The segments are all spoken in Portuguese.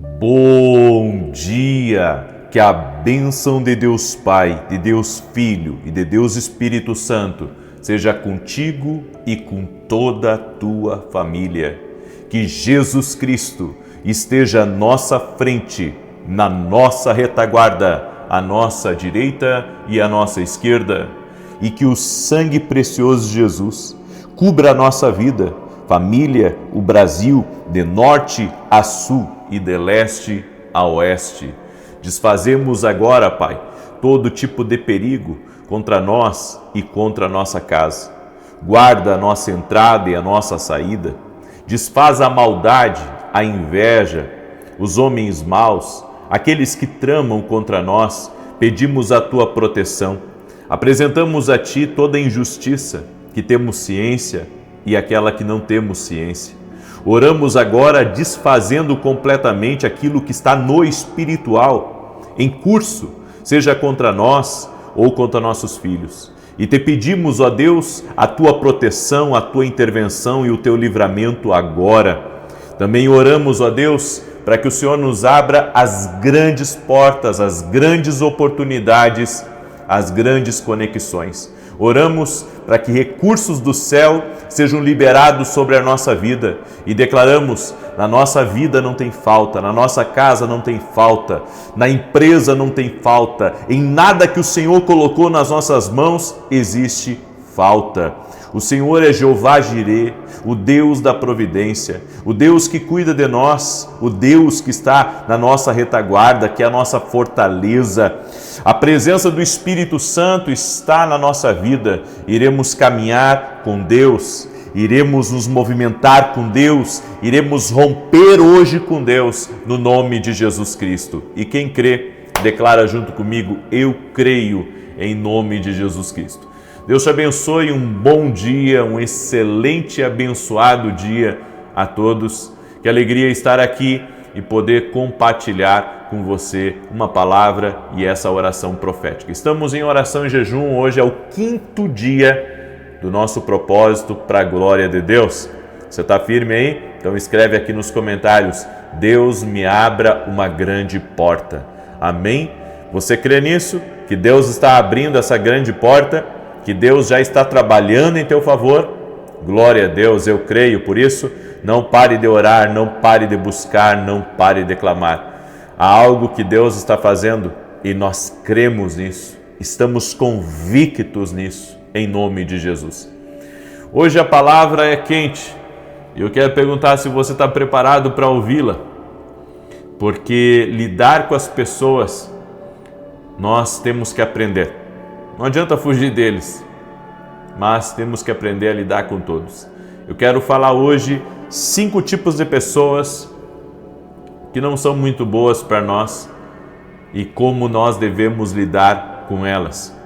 Bom dia! Que a bênção de Deus Pai, de Deus Filho e de Deus Espírito Santo seja contigo e com toda a tua família. Que Jesus Cristo esteja à nossa frente, na nossa retaguarda, à nossa direita e à nossa esquerda. E que o sangue precioso de Jesus cubra a nossa vida, família, o Brasil, de norte a sul e de leste a oeste. Desfazemos agora, Pai, todo tipo de perigo contra nós e contra a nossa casa. Guarda a nossa entrada e a nossa saída. Desfaz a maldade, a inveja, os homens maus, aqueles que tramam contra nós. Pedimos a tua proteção. Apresentamos a ti toda a injustiça que temos ciência e aquela que não temos ciência. Oramos agora desfazendo completamente aquilo que está no espiritual, em curso, seja contra nós ou contra nossos filhos. E te pedimos, ó Deus, a tua proteção, a tua intervenção e o teu livramento agora. Também oramos, ó Deus, para que o Senhor nos abra as grandes portas, as grandes oportunidades, as grandes conexões. Oramos para que recursos do céu sejam liberados sobre a nossa vida e declaramos: na nossa vida não tem falta, na nossa casa não tem falta, na empresa não tem falta, em nada que o Senhor colocou nas nossas mãos existe falta. O Senhor é Jeová Jirê, o Deus da providência, o Deus que cuida de nós, o Deus que está na nossa retaguarda, que é a nossa fortaleza. A presença do Espírito Santo está na nossa vida. Iremos caminhar com Deus, iremos nos movimentar com Deus, iremos romper hoje com Deus, no nome de Jesus Cristo. E quem crê, declara junto comigo: eu creio em nome de Jesus Cristo. Deus te abençoe, um bom dia, um excelente e abençoado dia a todos. Que alegria estar aqui e poder compartilhar com você uma palavra e essa oração profética. Estamos em oração e jejum, hoje é o 5º dia do nosso propósito para a glória de Deus. Você está firme aí? Então escreve aqui nos comentários: Deus me abra uma grande porta. Amém? Você crê nisso? Que Deus está abrindo essa grande porta? Que Deus já está trabalhando em teu favor? Glória a Deus, eu creio. Por isso, não pare de orar, não pare de buscar, não pare de clamar. Há algo que Deus está fazendo e nós cremos nisso, estamos convictos nisso, em nome de Jesus. Hoje a palavra é quente e eu quero perguntar se você está preparado para ouvi-la, porque lidar com as pessoas nós temos que aprender. Não adianta fugir deles, mas temos que aprender a lidar com todos. Eu quero falar hoje 5 tipos de pessoas que não são muito boas para nós e como nós devemos lidar com elas.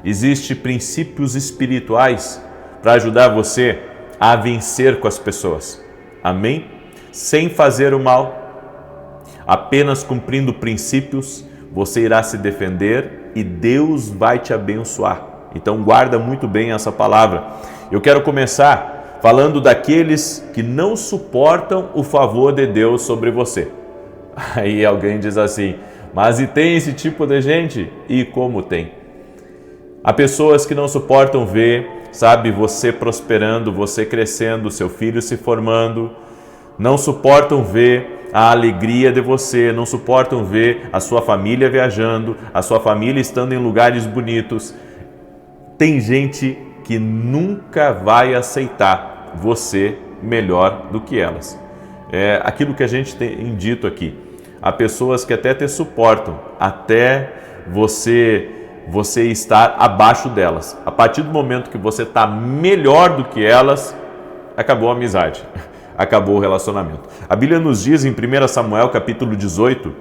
Existem princípios espirituais para ajudar você a vencer com as pessoas. Amém? Sem fazer o mal, apenas cumprindo princípios, você irá se defender e Deus vai te abençoar. Então guarda muito bem essa palavra. Eu quero começar falando daqueles que não suportam o favor de Deus sobre você. Aí alguém diz assim: mas e tem esse tipo de gente? E como tem? Há pessoas que não suportam ver, sabe, você prosperando, você crescendo, seu filho se formando. Não suportam ver a alegria de você, não suportam ver a sua família viajando, a sua família estando em lugares bonitos. Tem gente que nunca vai aceitar você melhor do que elas. É aquilo que a gente tem dito aqui. Há pessoas que até te suportam, até você estar abaixo delas. A partir do momento que você está melhor do que elas, acabou a amizade. Acabou o relacionamento. A Bíblia nos diz em 1 Samuel capítulo 18,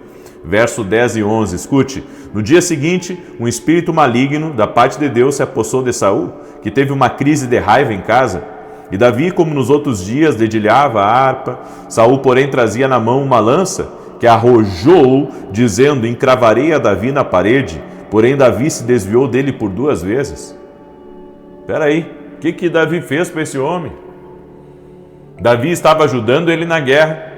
verso 10 e 11, escute: no dia seguinte, um espírito maligno da parte de Deus se apossou de Saul, que teve uma crise de raiva em casa. E Davi, como nos outros dias, dedilhava a harpa. Saul, porém, trazia na mão uma lança, que arrojou, dizendo: encravarei a Davi na parede. Porém, Davi se desviou dele por 2 vezes. Espera aí, o que Davi fez para esse homem? Davi estava ajudando ele na guerra.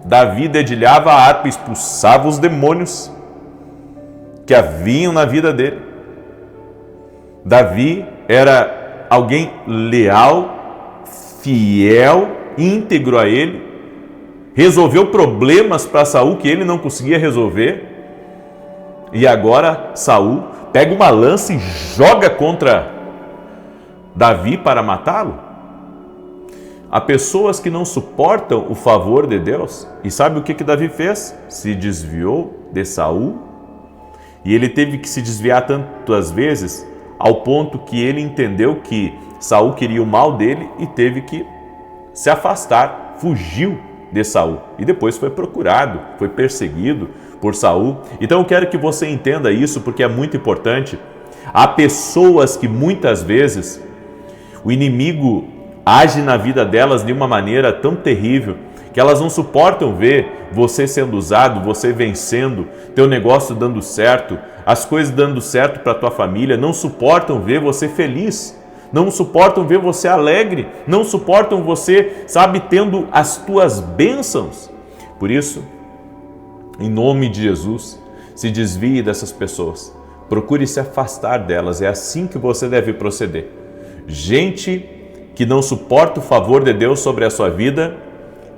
Davi dedilhava a harpa, expulsava os demônios que haviam na vida dele. Davi era alguém leal, fiel, íntegro a ele, resolveu problemas para Saul que ele não conseguia resolver. E agora Saul pega uma lança e joga contra Davi para matá-lo. Há pessoas que não suportam o favor de Deus. E sabe o que Davi fez? Se desviou de Saul. E ele teve que se desviar tantas vezes ao ponto que ele entendeu que Saul queria o mal dele e teve que se afastar, fugiu de Saul. E depois foi procurado, foi perseguido por Saul. Então eu quero que você entenda isso porque é muito importante. Há pessoas que muitas vezes o inimigo age na vida delas de uma maneira tão terrível que elas não suportam ver você sendo usado, você vencendo, teu negócio dando certo, as coisas dando certo para tua família, não suportam ver você feliz, não suportam ver você alegre, não suportam você, sabe, tendo as tuas bênçãos. Por isso, em nome de Jesus, se desvie dessas pessoas, procure se afastar delas, é assim que você deve proceder. Gente que não suporta o favor de Deus sobre a sua vida,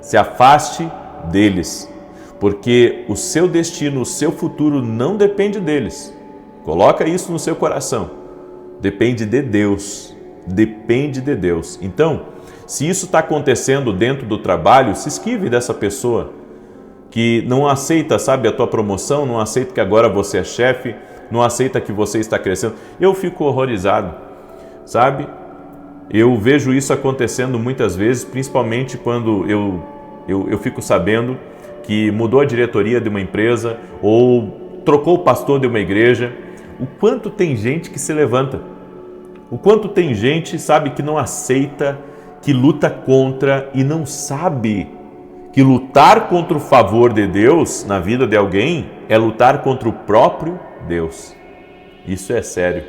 se afaste deles, porque o seu destino, o seu futuro não depende deles. Coloca isso no seu coração. Depende de Deus. Depende de Deus. Então, se isso está acontecendo dentro do trabalho, se esquive dessa pessoa que não aceita, sabe, a tua promoção, não aceita que agora você é chefe, não aceita que você está crescendo. Eu fico horrorizado, sabe? Eu vejo isso acontecendo muitas vezes, principalmente quando eu fico sabendo que mudou a diretoria de uma empresa ou trocou o pastor de uma igreja. O quanto tem gente que se levanta, o quanto tem gente, sabe, que não aceita, que luta contra e não sabe que lutar contra o favor de Deus na vida de alguém é lutar contra o próprio Deus. Isso é sério,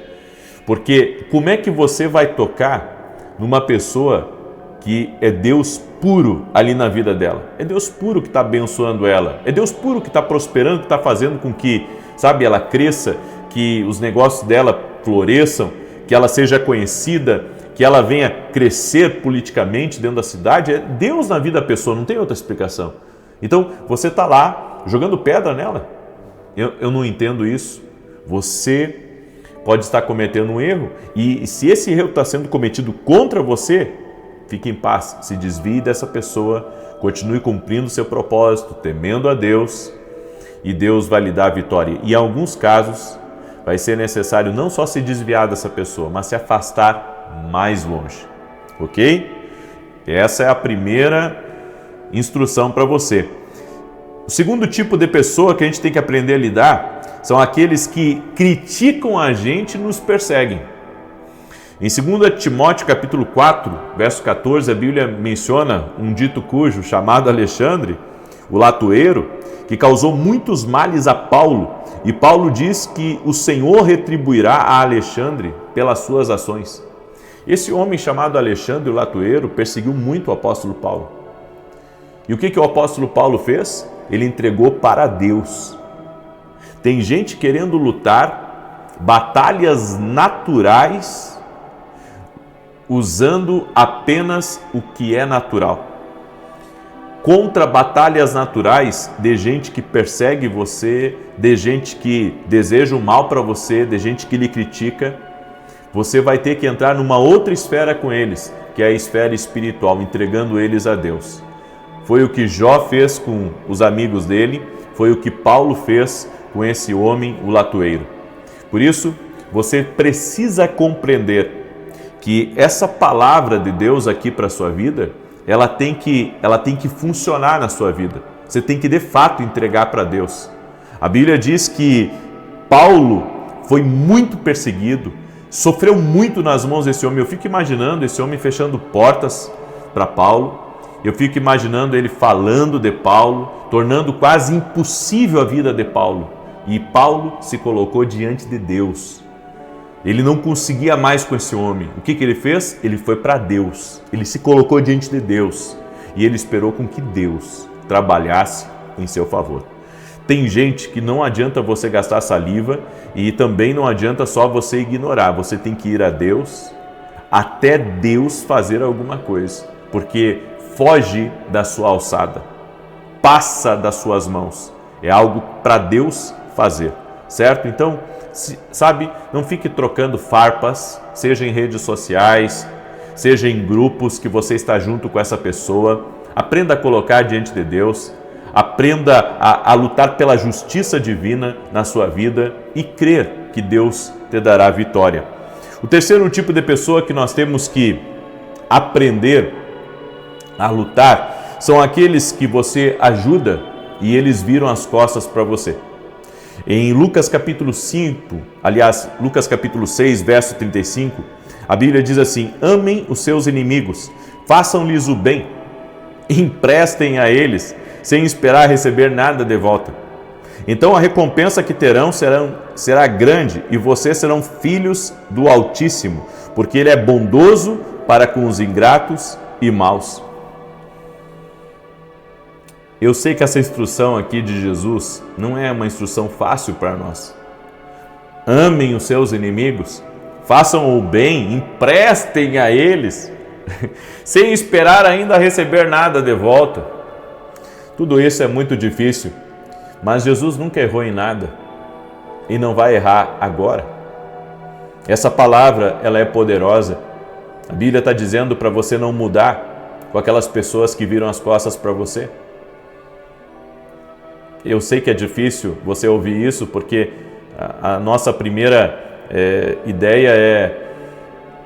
porque como é que você vai tocar numa pessoa que é Deus puro ali na vida dela? É Deus puro que está abençoando ela, é Deus puro que está prosperando, que está fazendo com que, sabe, ela cresça, que os negócios dela floresçam, que ela seja conhecida, que ela venha crescer politicamente dentro da cidade. É Deus na vida da pessoa, não tem outra explicação. Então, você está lá jogando pedra nela. Eu não entendo isso. Você pode estar cometendo um erro e se esse erro está sendo cometido contra você, fique em paz, se desvie dessa pessoa, continue cumprindo seu propósito, temendo a Deus, e Deus vai lhe dar a vitória. E em alguns casos vai ser necessário não só se desviar dessa pessoa, mas se afastar mais longe, ok? Essa é a primeira instrução para você. O segundo tipo de pessoa que a gente tem que aprender a lidar são aqueles que criticam a gente e nos perseguem. Em 2 Timóteo capítulo 4, verso 14, a Bíblia menciona um dito cujo chamado Alexandre, o latoeiro, que causou muitos males a Paulo. E Paulo diz que o Senhor retribuirá a Alexandre pelas suas ações. Esse homem chamado Alexandre, o latoeiro, perseguiu muito o apóstolo Paulo. E o que o apóstolo Paulo fez? Ele entregou para Deus. Tem gente querendo lutar batalhas naturais usando apenas o que é natural. Contra batalhas naturais de gente que persegue você, de gente que deseja o mal para você, de gente que lhe critica, você vai ter que entrar numa outra esfera com eles, que é a esfera espiritual, entregando eles a Deus. Foi o que Jó fez com os amigos dele, foi o que Paulo fez com esse homem, o latoeiro. Por isso, você precisa compreender que essa palavra de Deus aqui para a sua vida, ela tem que funcionar na sua vida. Você tem que, de fato, entregar para Deus. A Bíblia diz que Paulo foi muito perseguido, sofreu muito nas mãos desse homem. Eu fico imaginando esse homem fechando portas para Paulo. Eu fico imaginando ele falando de Paulo, tornando quase impossível a vida de Paulo. E Paulo se colocou diante de Deus. Ele não conseguia mais com esse homem. O que ele fez? Ele foi para Deus. Ele se colocou diante de Deus. E ele esperou com que Deus trabalhasse em seu favor. Tem gente que não adianta você gastar saliva e também não adianta só você ignorar. Você tem que ir a Deus até Deus fazer alguma coisa, porque foge da sua alçada, passa das suas mãos. É algo para Deus fazer, certo? Então, sabe, não fique trocando farpas, seja em redes sociais, seja em grupos que você está junto com essa pessoa. Aprenda a colocar diante de Deus, aprenda a lutar pela justiça divina na sua vida e crer que Deus te dará a vitória. O terceiro tipo de pessoa que nós temos que aprender a lutar são aqueles que você ajuda e eles viram as costas para você. Em Lucas capítulo 6, verso 35, a Bíblia diz assim: amem os seus inimigos, façam-lhes o bem, emprestem a eles, sem esperar receber nada de volta. Então a recompensa que terão será grande e vocês serão filhos do Altíssimo, porque Ele é bondoso para com os ingratos e maus. Eu sei que essa instrução aqui de Jesus não é uma instrução fácil para nós. Amem os seus inimigos, façam o bem, emprestem a eles, sem esperar ainda receber nada de volta. Tudo isso é muito difícil, mas Jesus nunca errou em nada e não vai errar agora. Essa palavra, ela é poderosa. A Bíblia está dizendo para você não mudar com aquelas pessoas que viram as costas para você. Eu sei que é difícil você ouvir isso, porque a nossa primeira ideia é: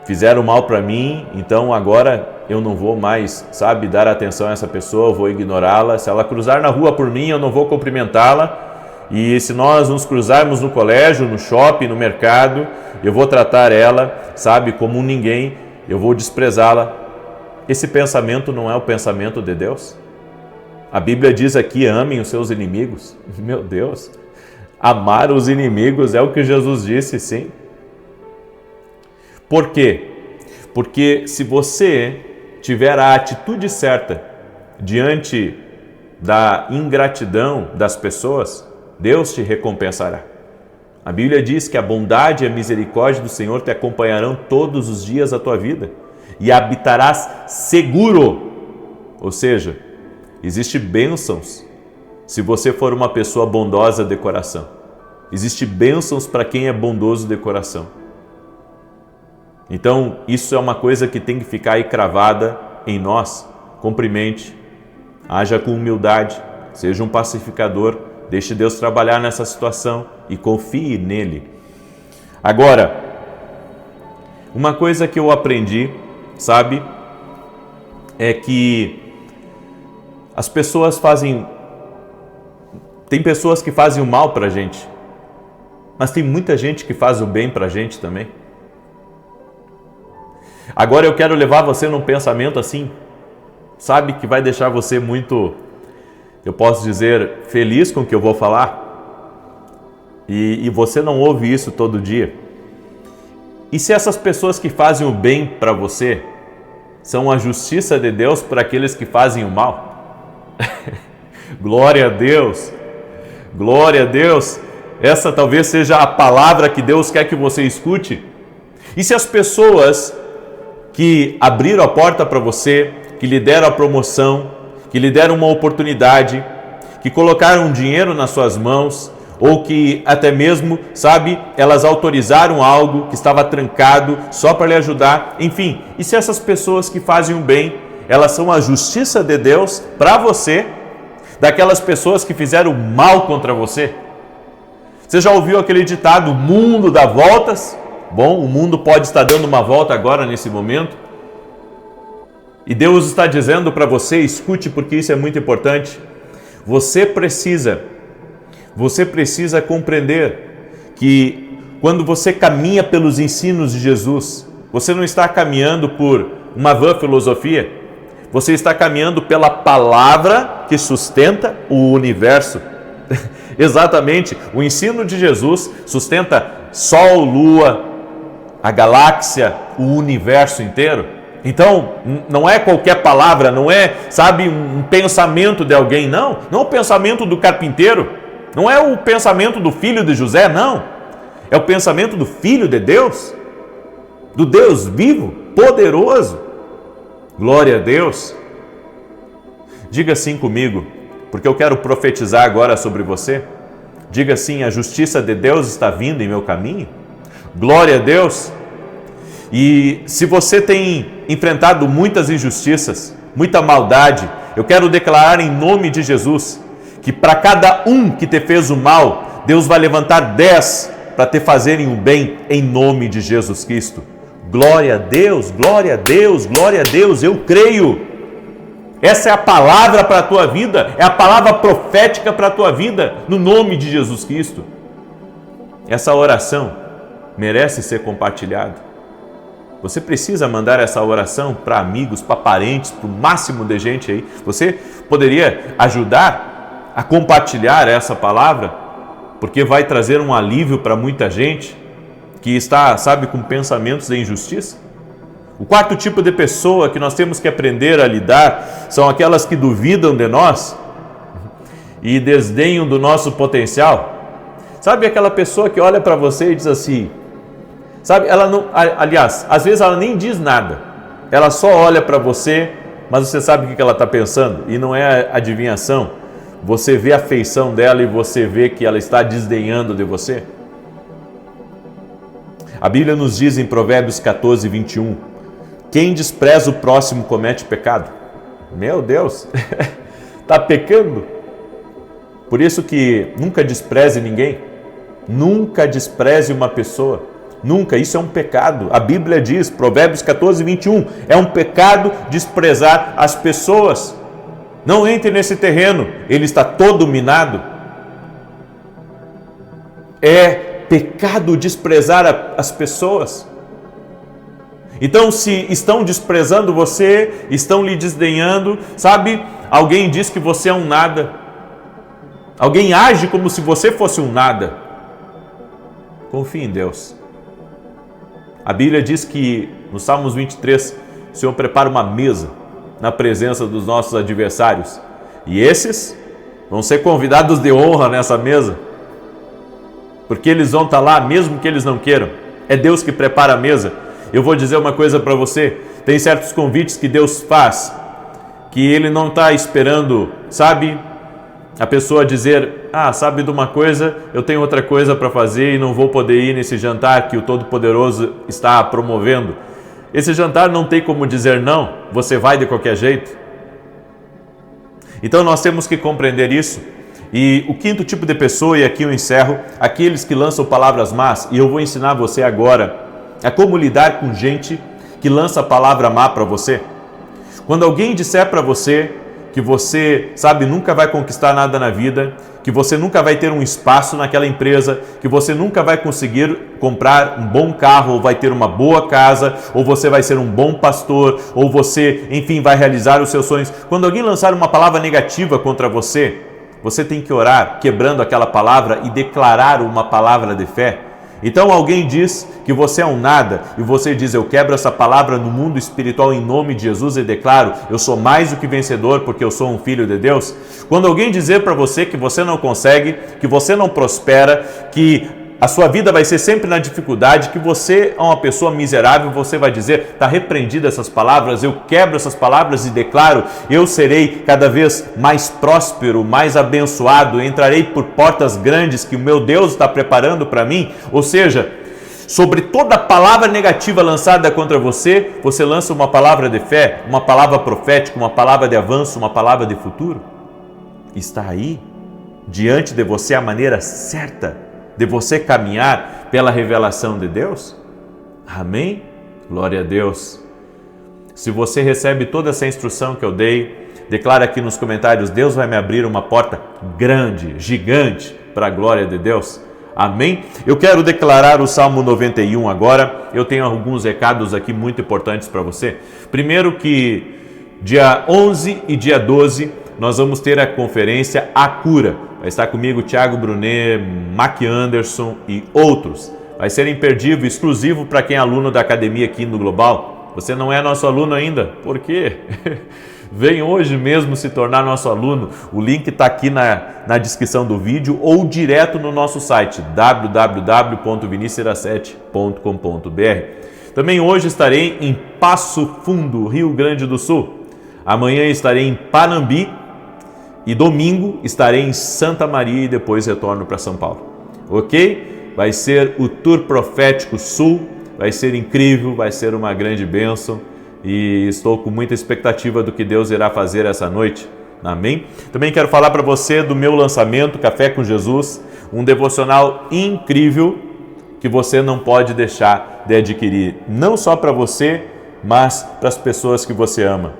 fizeram mal para mim, então agora eu não vou mais, dar atenção a essa pessoa, eu vou ignorá-la. Se ela cruzar na rua por mim, eu não vou cumprimentá-la. E se nós nos cruzarmos no colégio, no shopping, no mercado, eu vou tratar ela, como um ninguém, eu vou desprezá-la. Esse pensamento não é o pensamento de Deus? A Bíblia diz aqui: amem os seus inimigos. Meu Deus, amar os inimigos é o que Jesus disse, sim. Por quê? Porque se você tiver a atitude certa diante da ingratidão das pessoas, Deus te recompensará. A Bíblia diz que a bondade e a misericórdia do Senhor te acompanharão todos os dias da tua vida e habitarás seguro. Ou seja, existem bênçãos se você for uma pessoa bondosa de coração. Existem bênçãos para quem é bondoso de coração. Então, isso é uma coisa que tem que ficar aí cravada em nós. Cumprimente, haja com humildade, seja um pacificador, deixe Deus trabalhar nessa situação e confie nele. Agora, uma coisa que eu aprendi, é que as pessoas tem pessoas que fazem o mal pra gente, mas tem muita gente que faz o bem pra gente também. Agora eu quero levar você num pensamento assim, que vai deixar você muito, eu posso dizer, feliz com o que eu vou falar. E você não ouve isso todo dia. E se essas pessoas que fazem o bem para você são a justiça de Deus para aqueles que fazem o mal? Glória a Deus! Glória a Deus! Essa talvez seja a palavra que Deus quer que você escute. E se as pessoas que abriram a porta para você, que lhe deram a promoção, que lhe deram uma oportunidade, que colocaram dinheiro nas suas mãos, ou que até mesmo, elas autorizaram algo que estava trancado só para lhe ajudar, enfim. E se essas pessoas que fazem o bem, elas são a justiça de Deus para você, daquelas pessoas que fizeram mal contra você? Você já ouviu aquele ditado: o mundo dá voltas? Bom, o mundo pode estar dando uma volta agora, nesse momento. E Deus está dizendo para você, escute, porque isso é muito importante. Você precisa compreender que quando você caminha pelos ensinos de Jesus, você não está caminhando por uma vã filosofia. Você está caminhando pela palavra que sustenta o universo. Exatamente, o ensino de Jesus sustenta sol, lua, a galáxia, o universo inteiro. Então, não é qualquer palavra, não é, sabe, um pensamento de alguém, não. Não é o pensamento do carpinteiro, não é o pensamento do filho de José, não. É o pensamento do Filho de Deus, do Deus vivo, poderoso. Glória a Deus. Diga assim comigo, porque eu quero profetizar agora sobre você. Diga assim: a justiça de Deus está vindo em meu caminho. Glória a Deus. E se você tem enfrentado muitas injustiças, muita maldade, eu quero declarar em nome de Jesus que para cada um que te fez o mal, Deus vai levantar 10 para te fazerem o bem em nome de Jesus Cristo. Glória a Deus, glória a Deus, glória a Deus, eu creio. Essa é a palavra para a tua vida, é a palavra profética para a tua vida, no nome de Jesus Cristo. Essa oração merece ser compartilhada. Você precisa mandar essa oração para amigos, para parentes, para o máximo de gente aí. Você poderia ajudar a compartilhar essa palavra, porque vai trazer um alívio para muita gente que está, sabe, com pensamentos de injustiça. O quarto tipo de pessoa que nós temos que aprender a lidar são aquelas que duvidam de nós e desdenham do nosso potencial. Sabe aquela pessoa que olha para você e diz assim, sabe, ela não, aliás, às vezes ela nem diz nada, ela só olha para você, mas você sabe o que ela está pensando, e não é adivinhação, você vê a feição dela e você vê que ela está desdenhando de você. A Bíblia nos diz em Provérbios 14, 21, quem despreza o próximo comete pecado. Meu Deus, está pecando? Por isso que nunca despreze ninguém, nunca despreze uma pessoa, nunca, isso é um pecado. A Bíblia diz, Provérbios 14, 21, é um pecado desprezar as pessoas. Não entre nesse terreno, ele está todo minado. É pecado desprezar as pessoas. Então, se estão desprezando você, estão lhe desdenhando, sabe? Alguém diz que você é um nada. Alguém age como se você fosse um nada. Confie em Deus. A Bíblia diz que, no Salmos 23, o Senhor prepara uma mesa na presença dos nossos adversários. E esses vão ser convidados de honra nessa mesa, porque eles vão estar lá mesmo que eles não queiram. É Deus que prepara a mesa. Eu vou dizer uma coisa para você, tem certos convites que Deus faz, que Ele não está esperando, sabe, a pessoa dizer, sabe de uma coisa, eu tenho outra coisa para fazer e não vou poder ir nesse jantar que o Todo-Poderoso está promovendo. Esse jantar não tem como dizer não, você vai de qualquer jeito. Então nós temos que compreender isso. E o quinto tipo de pessoa, e aqui eu encerro, aqueles que lançam palavras más, e eu vou ensinar você agora a como lidar com gente que lança palavra má para você. Quando alguém disser para você que você, sabe, nunca vai conquistar nada na vida, que você nunca vai ter um espaço naquela empresa, que você nunca vai conseguir comprar um bom carro, ou vai ter uma boa casa, ou você vai ser um bom pastor, ou você, enfim, vai realizar os seus sonhos. Quando alguém lançar uma palavra negativa contra você, você tem que orar, quebrando aquela palavra e declarar uma palavra de fé. Então alguém diz que você é um nada e você diz, eu quebro essa palavra no mundo espiritual em nome de Jesus e declaro, eu sou mais do que vencedor porque eu sou um filho de Deus. Quando alguém dizer para você que você não consegue, que você não prospera, que a sua vida vai ser sempre na dificuldade, que você é uma pessoa miserável, você vai dizer, está repreendido essas palavras, eu quebro essas palavras e declaro, eu serei cada vez mais próspero, mais abençoado, entrarei por portas grandes que o meu Deus está preparando para mim. Ou seja, sobre toda palavra negativa lançada contra você, você lança uma palavra de fé, uma palavra profética, uma palavra de avanço, uma palavra de futuro. Está aí, diante de você, a maneira certa de você caminhar pela revelação de Deus? Amém? Glória a Deus. Se você recebe toda essa instrução que eu dei, declara aqui nos comentários, Deus vai me abrir uma porta grande, gigante, para a glória de Deus. Amém? Eu quero declarar o Salmo 91 agora. Eu tenho alguns recados aqui muito importantes para você. Primeiro que dia 11 e dia 12 nós vamos ter a conferência A Cura. Vai estar comigo Thiago Brunet, Mac Anderson e outros. Vai ser imperdível, exclusivo para quem é aluno da academia aqui no Global. Você não é nosso aluno ainda? Por quê? Vem hoje mesmo se tornar nosso aluno. O link está aqui na descrição do vídeo ou direto no nosso site www.vinicius7.com.br. Também hoje estarei em Passo Fundo, Rio Grande do Sul. Amanhã estarei em Panambi e domingo estarei em Santa Maria e depois retorno para São Paulo. Ok? Vai ser o Tour Profético Sul, vai ser incrível, vai ser uma grande bênção e estou com muita expectativa do que Deus irá fazer essa noite. Amém? Também quero falar para você do meu lançamento, Café com Jesus, um devocional incrível que você não pode deixar de adquirir, não só para você, mas para as pessoas que você ama.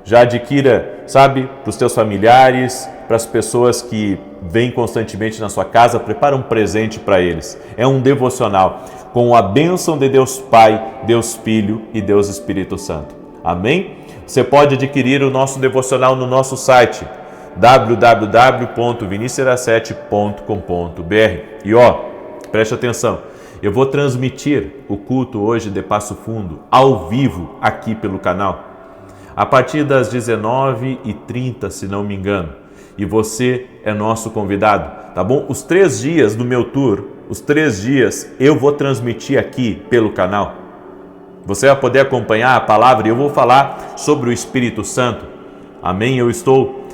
Já adquira, sabe, para os teus familiares, para as pessoas que vêm constantemente na sua casa, prepara um presente para eles. É um devocional com a bênção de Deus Pai, Deus Filho e Deus Espírito Santo. Amém? Você pode adquirir o nosso devocional no nosso site www.vinicius7.com.br. E preste atenção, eu vou transmitir o culto hoje de Passo Fundo ao vivo aqui pelo canal, a partir das 19h30, se não me engano. E você é nosso convidado, tá bom? Os 3 dias do meu tour, os 3 dias eu vou transmitir aqui pelo canal. Você vai poder acompanhar a palavra e eu vou falar sobre o Espírito Santo. Amém? Eu estou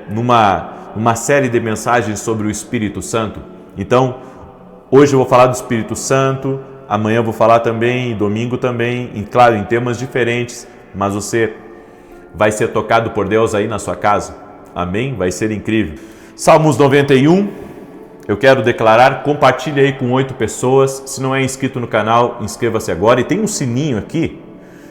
numa série de mensagens sobre o Espírito Santo. Então, hoje eu vou falar do Espírito Santo, amanhã eu vou falar também, domingo também, e claro, em temas diferentes, mas você vai ser tocado por Deus aí na sua casa. Amém? Vai ser incrível. Salmos 91, eu quero declarar, compartilhe aí com 8 pessoas. Se não é inscrito no canal, inscreva-se agora. E tem um sininho aqui,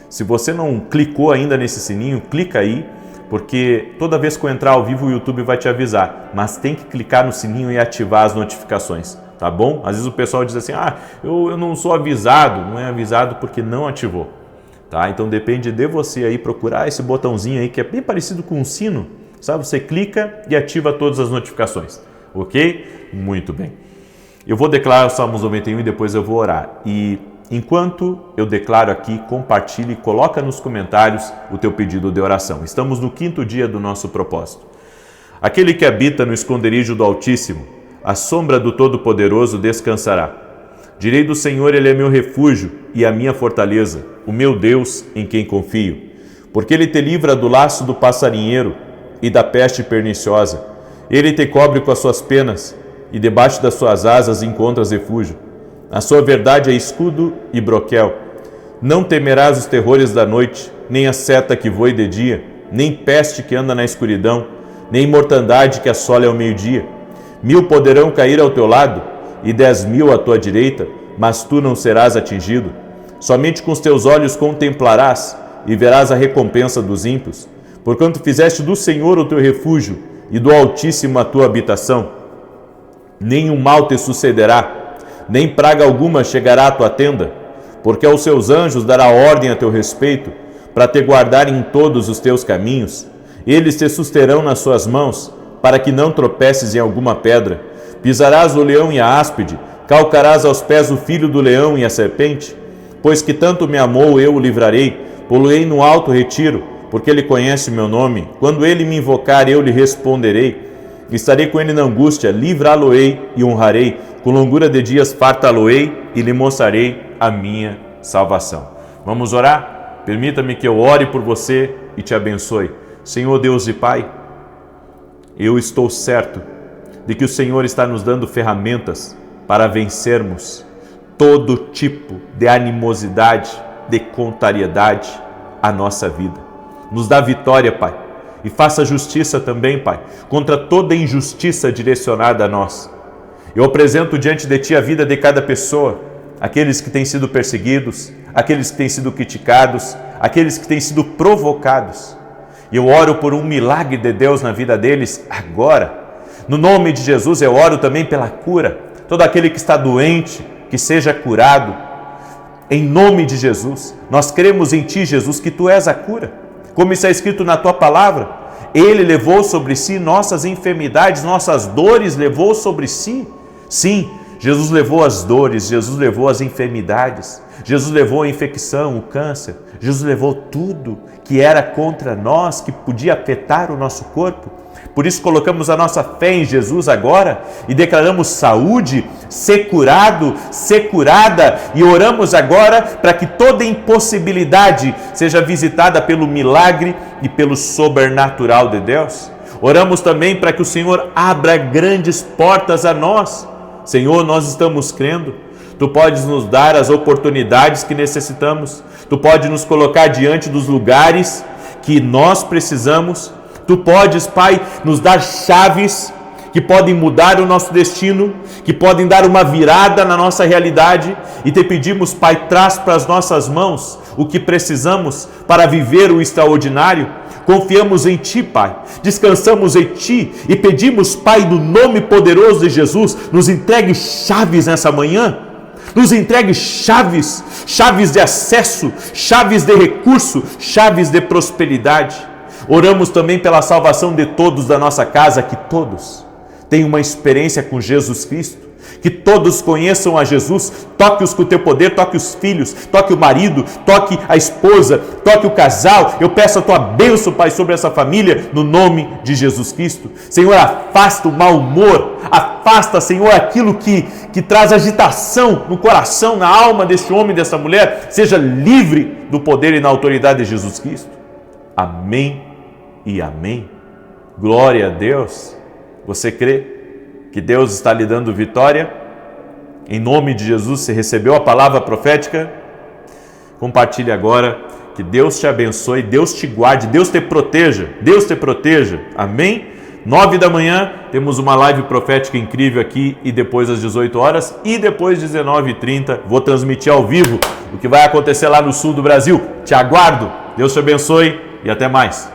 se você não clicou ainda nesse sininho, clica aí, porque toda vez que eu entrar ao vivo o YouTube vai te avisar, mas tem que clicar no sininho e ativar as notificações, tá bom? Às vezes o pessoal diz assim, eu não sou avisado, não é avisado porque não ativou. Tá? Então depende de você aí procurar esse botãozinho aí que é bem parecido com um sino, sabe? Você clica e ativa todas as notificações, ok? Muito bem. Eu vou declarar o Salmos 91 e depois eu vou orar. E enquanto eu declaro aqui, compartilhe e coloca nos comentários o teu pedido de oração. Estamos no 5º dia do nosso propósito. Aquele que habita no esconderijo do Altíssimo, à sombra do Todo-Poderoso descansará. Direi do Senhor, Ele é meu refúgio e a minha fortaleza, o meu Deus em quem confio. Porque Ele te livra do laço do passarinheiro e da peste perniciosa. Ele te cobre com as suas penas e debaixo das suas asas encontras refúgio. A sua verdade é escudo e broquel. Não temerás os terrores da noite, nem a seta que voe de dia, nem peste que anda na escuridão, nem mortandade que assola ao meio-dia. 1000 poderão cair ao teu lado e 10.000 à tua direita, mas tu não serás atingido. Somente com os teus olhos contemplarás e verás a recompensa dos ímpios, porquanto fizeste do Senhor o teu refúgio e do Altíssimo a tua habitação. Nenhum mal te sucederá, nem praga alguma chegará à tua tenda, porque aos seus anjos dará ordem a teu respeito, para te guardarem em todos os teus caminhos. Eles te susterão nas suas mãos, para que não tropeces em alguma pedra. Pisarás o leão e a áspide, calcarás aos pés o filho do leão e a serpente. Pois que tanto me amou, eu o livrarei, pô-lo-ei no alto retiro, porque ele conhece o meu nome. Quando ele me invocar, eu lhe responderei. Estarei com ele na angústia, livrá-lo-ei e honrarei. Com longura de dias fartá-lo-ei e lhe mostrarei a minha salvação. Vamos orar? Permita-me que eu ore por você e te abençoe. Senhor Deus e Pai, eu estou certo de que o Senhor está nos dando ferramentas para vencermos todo tipo de animosidade, de contrariedade à nossa vida. Nos dá vitória, Pai, e faça justiça também, Pai, contra toda injustiça direcionada a nós. Eu apresento diante de Ti a vida de cada pessoa, aqueles que têm sido perseguidos, aqueles que têm sido criticados, aqueles que têm sido provocados. Eu oro por um milagre de Deus na vida deles agora. No nome de Jesus eu oro também pela cura. Todo aquele que está doente, que seja curado. Em nome de Jesus, nós cremos em Ti, Jesus, que Tu és a cura. Como está escrito na Tua palavra, Ele levou sobre si nossas enfermidades, nossas dores levou sobre si. Sim, Jesus levou as dores, Jesus levou as enfermidades, Jesus levou a infecção, o câncer, Jesus levou tudo que era contra nós, que podia afetar o nosso corpo. Por isso colocamos a nossa fé em Jesus agora e declaramos saúde, ser curado, ser curada, e oramos agora para que toda impossibilidade seja visitada pelo milagre e pelo sobrenatural de Deus. Oramos também para que o Senhor abra grandes portas a nós. Senhor, nós estamos crendo. Tu podes nos dar as oportunidades que necessitamos. Tu podes nos colocar diante dos lugares que nós precisamos. Tu podes, Pai, nos dar chaves que podem mudar o nosso destino, que podem dar uma virada na nossa realidade. E te pedimos, Pai, traz para as nossas mãos o que precisamos para viver o extraordinário. Confiamos em Ti, Pai, descansamos em Ti e pedimos, Pai, no nome poderoso de Jesus, nos entregue chaves nessa manhã, nos entregue chaves, chaves de acesso, chaves de recurso, chaves de prosperidade. Oramos também pela salvação de todos da nossa casa, que todos tenham uma experiência com Jesus Cristo, que todos conheçam a Jesus. Toque-os com o teu poder, toque os filhos, toque o marido, toque a esposa, toque o casal. Eu peço a tua bênção, Pai, sobre essa família, no nome de Jesus Cristo. Senhor, afasta o mau humor, afasta, Senhor, aquilo que traz agitação no coração, na alma deste homem e dessa mulher. Seja livre do poder e na autoridade de Jesus Cristo. Amém e amém. Glória a Deus. Você crê que Deus está lhe dando vitória? Em nome de Jesus, você recebeu a palavra profética? Compartilhe agora. Que Deus te abençoe, Deus te guarde, Deus te proteja. Deus te proteja. Amém? 9 da manhã, temos uma live profética incrível aqui, e depois às 18 horas, e depois 19h30, vou transmitir ao vivo o que vai acontecer lá no sul do Brasil. Te aguardo. Deus te abençoe e até mais.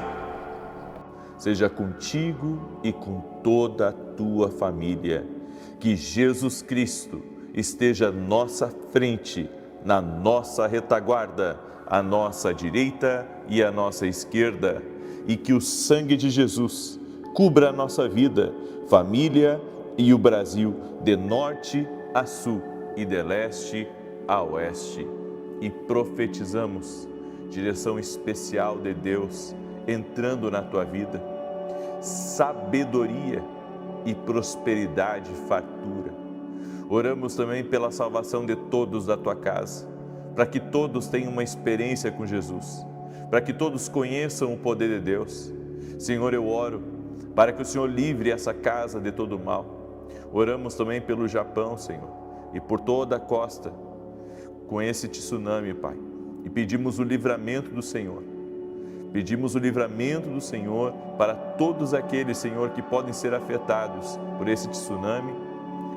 Seja contigo e com toda a tua família. Que Jesus Cristo esteja à nossa frente, na nossa retaguarda, à nossa direita e à nossa esquerda. E que o sangue de Jesus cubra a nossa vida, família e o Brasil, de norte a sul e de leste a oeste. E profetizamos direção especial de Deus entrando na tua vida, sabedoria e prosperidade e fartura. Oramos também pela salvação de todos da tua casa, para que todos tenham uma experiência com Jesus, para que todos conheçam o poder de Deus. Senhor, eu oro para que o Senhor livre essa casa de todo mal. Oramos também pelo Japão, Senhor, e por toda a costa, com esse tsunami, Pai, e pedimos o livramento do Senhor. Pedimos o livramento do Senhor para todos aqueles, Senhor, que podem ser afetados por esse tsunami,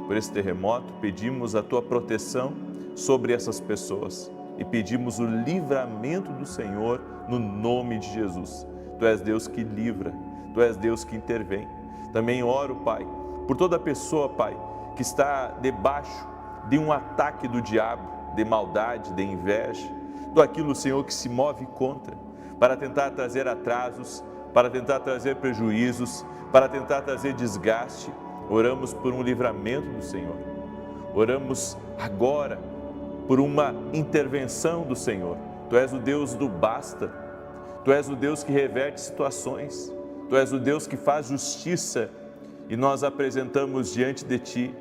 por esse terremoto. Pedimos a tua proteção sobre essas pessoas e pedimos o livramento do Senhor no nome de Jesus. Tu és Deus que livra, tu és Deus que intervém. Também oro, Pai, por toda pessoa, Pai, que está debaixo de um ataque do diabo, de maldade, de inveja, do aquilo, Senhor, que se move contra, para tentar trazer atrasos, para tentar trazer prejuízos, para tentar trazer desgaste. Oramos por um livramento do Senhor. Oramos agora por uma intervenção do Senhor. Tu és o Deus do basta. Tu és o Deus que reverte situações. Tu és o Deus que faz justiça, e nós apresentamos diante de Ti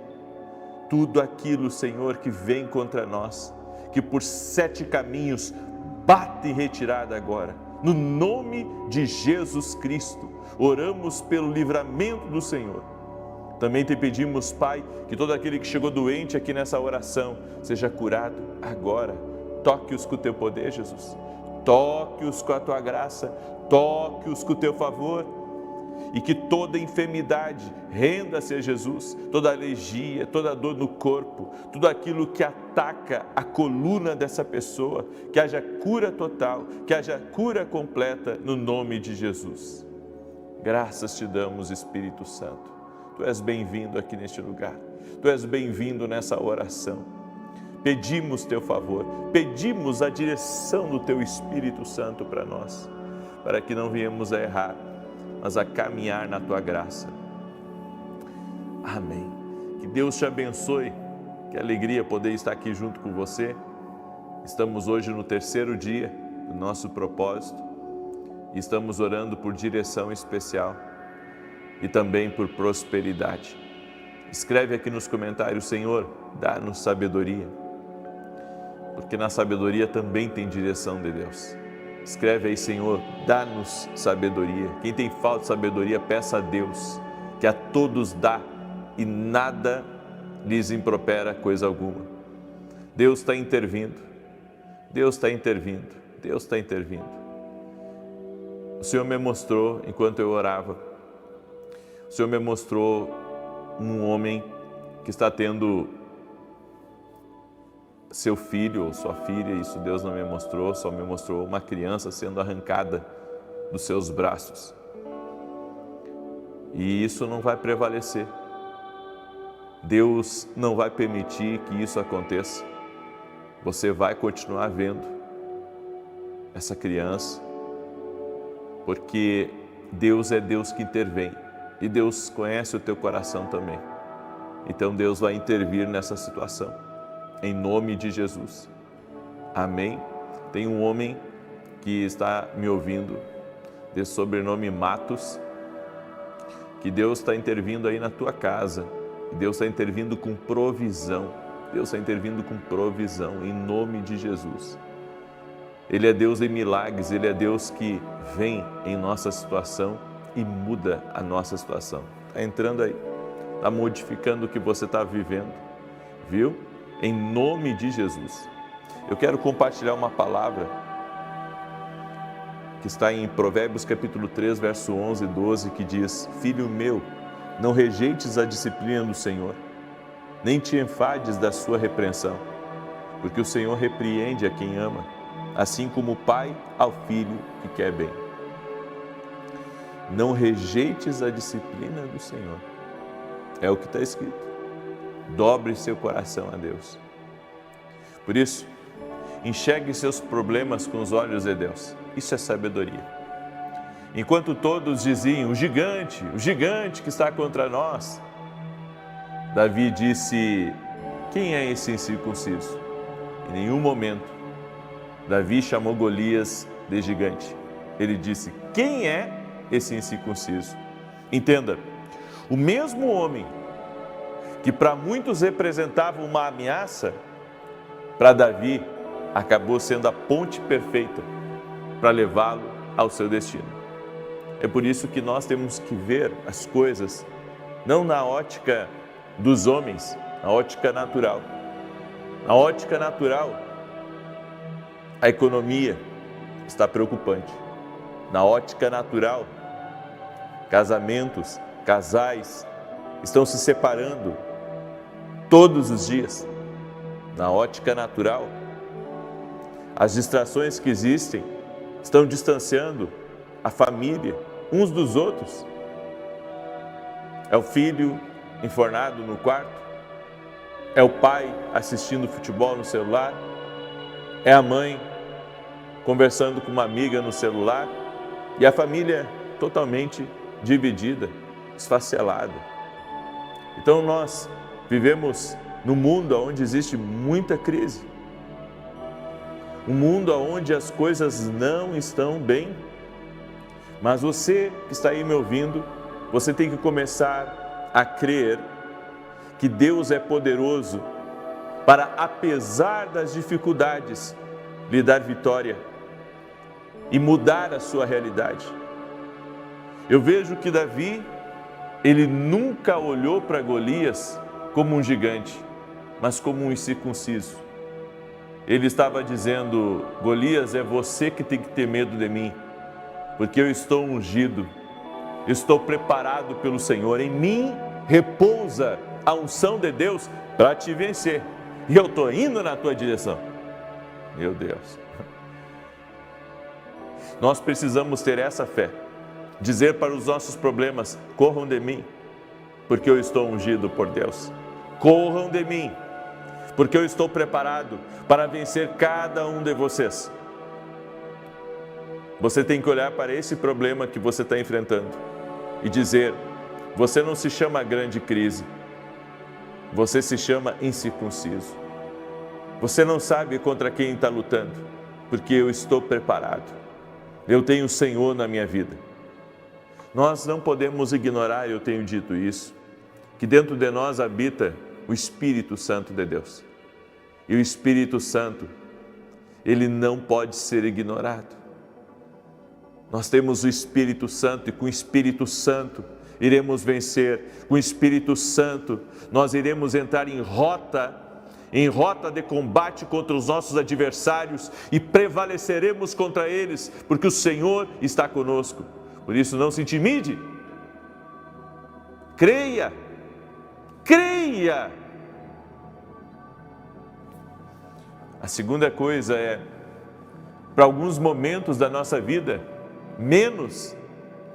tudo aquilo, Senhor, que vem contra nós, que por 7 caminhos bate em retirada agora. No nome de Jesus Cristo, oramos pelo livramento do Senhor. Também te pedimos, Pai, que todo aquele que chegou doente aqui nessa oração seja curado agora. Toque-os com o teu poder, Jesus. Toque-os com a tua graça. Toque-os com o teu favor. E que toda enfermidade renda-se a Jesus, toda alergia, toda dor no corpo, tudo aquilo que ataca a coluna dessa pessoa, que haja cura total, que haja cura completa no nome de Jesus. Graças te damos, Espírito Santo. Tu és bem-vindo aqui neste lugar, tu és bem-vindo nessa oração. Pedimos teu favor, pedimos a direção do teu Espírito Santo para nós, para que não venhamos a errar, mas a caminhar na tua graça. Amém. Que Deus te abençoe Que alegria poder estar aqui junto com você. Estamos hoje no 3º dia do nosso propósito e estamos orando por direção especial e também por prosperidade. Escreve aqui nos comentários: Senhor, dá-nos sabedoria, porque na sabedoria também tem direção de Deus. Escreve aí: Senhor, dá-nos sabedoria. Quem tem falta de sabedoria, peça a Deus, que a todos dá e nada lhes impropera coisa alguma. Deus está intervindo, Deus está intervindo, Deus está intervindo. O Senhor me mostrou, enquanto eu orava, o Senhor me mostrou um homem que está tendo seu filho ou sua filha, isso Deus não me mostrou, só me mostrou uma criança sendo arrancada dos seus braços. E isso não vai prevalecer. Deus não vai permitir que isso aconteça. Você vai continuar vendo essa criança, porque Deus é Deus que intervém e Deus conhece o teu coração também. Então Deus vai intervir nessa situação, em nome de Jesus. Amém? Tem um homem que está me ouvindo, de sobrenome Matos, que Deus está intervindo aí na tua casa. Deus está intervindo com provisão. Deus está intervindo com provisão, em nome de Jesus. Ele é Deus de milagres, Ele é Deus que vem em nossa situação e muda a nossa situação. Está entrando aí, está modificando o que você está vivendo, viu? Em nome de Jesus. Eu quero compartilhar uma palavra que está em Provérbios capítulo 3, verso 11 e 12, que diz: Filho meu, não rejeites a disciplina do Senhor, nem te enfades da sua repreensão, porque o Senhor repreende a quem ama, assim como o pai ao filho que quer bem. Não rejeites a disciplina do Senhor. É o que está escrito. Dobre seu coração a Deus. Por isso, enxergue seus problemas com os olhos de Deus. Isso é sabedoria. Enquanto todos diziam: o gigante que está contra nós, Davi disse: quem é esse incircunciso? Em nenhum momento Davi chamou Golias de gigante. Ele disse: quem é esse incircunciso? Entenda, o mesmo homem que para muitos representava uma ameaça, para Davi acabou sendo a ponte perfeita para levá-lo ao seu destino. É por isso que nós temos que ver as coisas não na ótica dos homens, na ótica natural. Na ótica natural, a economia está preocupante. Na ótica natural, casamentos, casais estão se separando todos os dias. Na ótica natural, as distrações que existem estão distanciando a família uns dos outros. É o filho enfornado no quarto, é o pai assistindo futebol no celular, é a mãe conversando com uma amiga no celular e a família totalmente dividida, esfacelada. Então nós vivemos num mundo onde existe muita crise, um mundo onde as coisas não estão bem. Mas você que está aí me ouvindo, você tem que começar a crer que Deus é poderoso para, apesar das dificuldades, lhe dar vitória e mudar a sua realidade. Eu vejo que Davi, ele nunca olhou para Golias como um gigante, mas como um incircunciso. Ele estava dizendo: Golias, é você que tem que ter medo de mim, porque eu estou ungido, estou preparado pelo Senhor, em mim repousa a unção de Deus para te vencer, e eu estou indo na tua direção. Meu Deus! Nós precisamos ter essa fé, dizer para os nossos problemas: corram de mim, porque eu estou ungido por Deus. Corram de mim, porque eu estou preparado para vencer cada um de vocês. Você tem que olhar para esse problema que você está enfrentando e dizer: você não se chama grande crise, você se chama incircunciso. Você não sabe contra quem está lutando, porque eu estou preparado. Eu tenho o Senhor na minha vida. Nós não podemos ignorar, eu tenho dito isso, que dentro de nós habita o Espírito Santo de Deus. E o Espírito Santo, ele não pode ser ignorado. Nós temos o Espírito Santo e com o Espírito Santo iremos vencer. Com o Espírito Santo nós iremos entrar em rota de combate contra os nossos adversários e prevaleceremos contra eles, porque o Senhor está conosco. Por isso não se intimide. Creia. Creia. A segunda coisa é, para alguns momentos da nossa vida, menos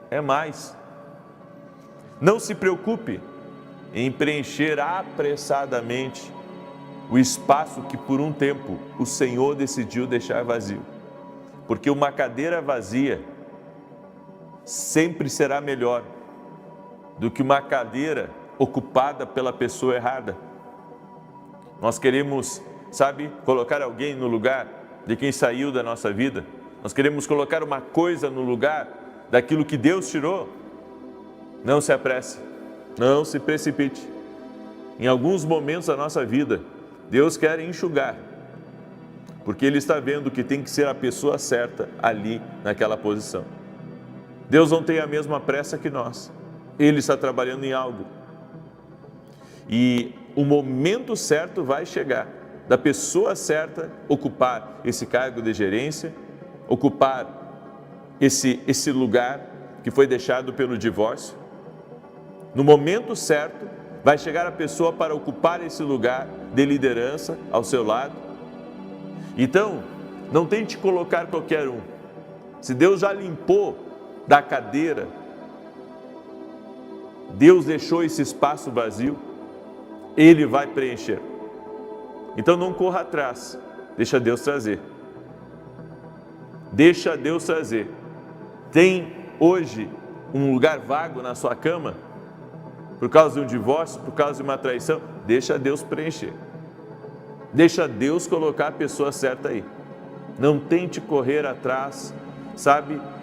é mais. Não se preocupe em preencher apressadamente o espaço que por um tempo o Senhor decidiu deixar vazio. Porque uma cadeira vazia sempre será melhor do que uma cadeira ocupada pela pessoa errada. Nós queremos, colocar alguém no lugar de quem saiu da nossa vida. Nós queremos colocar uma coisa no lugar daquilo que Deus tirou. Não se apresse, não se precipite. Em alguns momentos da nossa vida, Deus quer enxugar, porque Ele está vendo que tem que ser a pessoa certa ali naquela posição. Deus não tem a mesma pressa que nós. Ele está trabalhando em algo. E o momento certo vai chegar, da pessoa certa ocupar esse cargo de gerência, ocupar esse lugar que foi deixado pelo divórcio. No momento certo, vai chegar a pessoa para ocupar esse lugar de liderança ao seu lado. Então, não tente colocar qualquer um. Se Deus já limpou da cadeira, Deus deixou esse espaço vazio, Ele vai preencher. Então não corra atrás, deixa Deus trazer. Deixa Deus trazer. Tem hoje um lugar vago na sua cama, por causa de um divórcio, por causa de uma traição, deixa Deus preencher. Deixa Deus colocar a pessoa certa aí. Não tente correr atrás,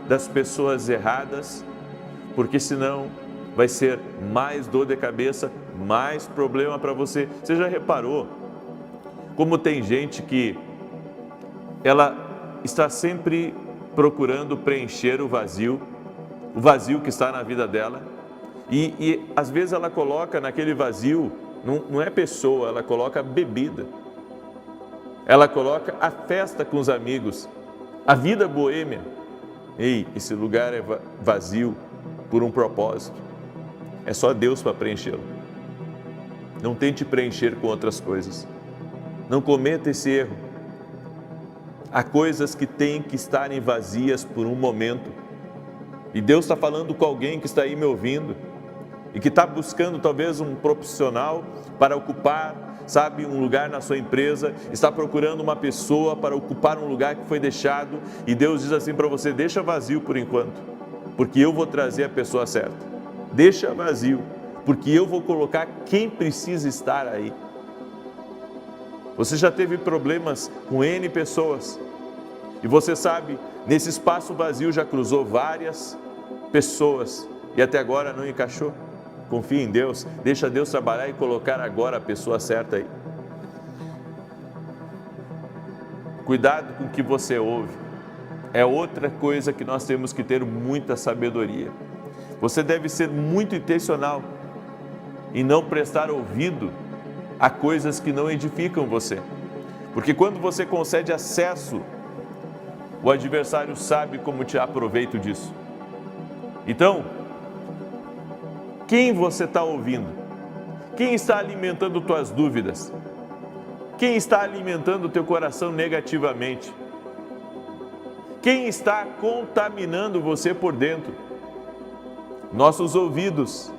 das pessoas erradas, porque senão vai ser mais dor de cabeça, mais problema para você. Você já reparou como tem gente que ela está sempre procurando preencher o vazio que está na vida dela, e às vezes ela coloca naquele vazio, não é pessoa, ela coloca bebida, ela coloca a festa com os amigos, a vida boêmia. Ei, esse lugar é vazio por um propósito, é só Deus para preenchê-lo. Não tente preencher com outras coisas, não cometa esse erro. Há coisas que têm que estarem vazias por um momento, e Deus está falando com alguém que está aí me ouvindo, e que está buscando talvez um profissional para ocupar, um lugar na sua empresa, está procurando uma pessoa para ocupar um lugar que foi deixado, e Deus diz assim para você: deixa vazio por enquanto, porque eu vou trazer a pessoa certa. Deixa vazio, porque eu vou colocar quem precisa estar aí. Você já teve problemas com N pessoas, e você sabe, nesse espaço vazio já cruzou várias pessoas, e até agora não encaixou. Confie em Deus, deixa Deus trabalhar e colocar agora a pessoa certa aí. Cuidado com o que você ouve. É outra coisa que nós temos que ter muita sabedoria. Você deve ser muito intencional e não prestar ouvido a coisas que não edificam você. Porque quando você concede acesso, o adversário sabe como tirar proveito disso. Então, quem você está ouvindo? Quem está alimentando tuas dúvidas? Quem está alimentando o teu coração negativamente? Quem está contaminando você por dentro? Nossos ouvidos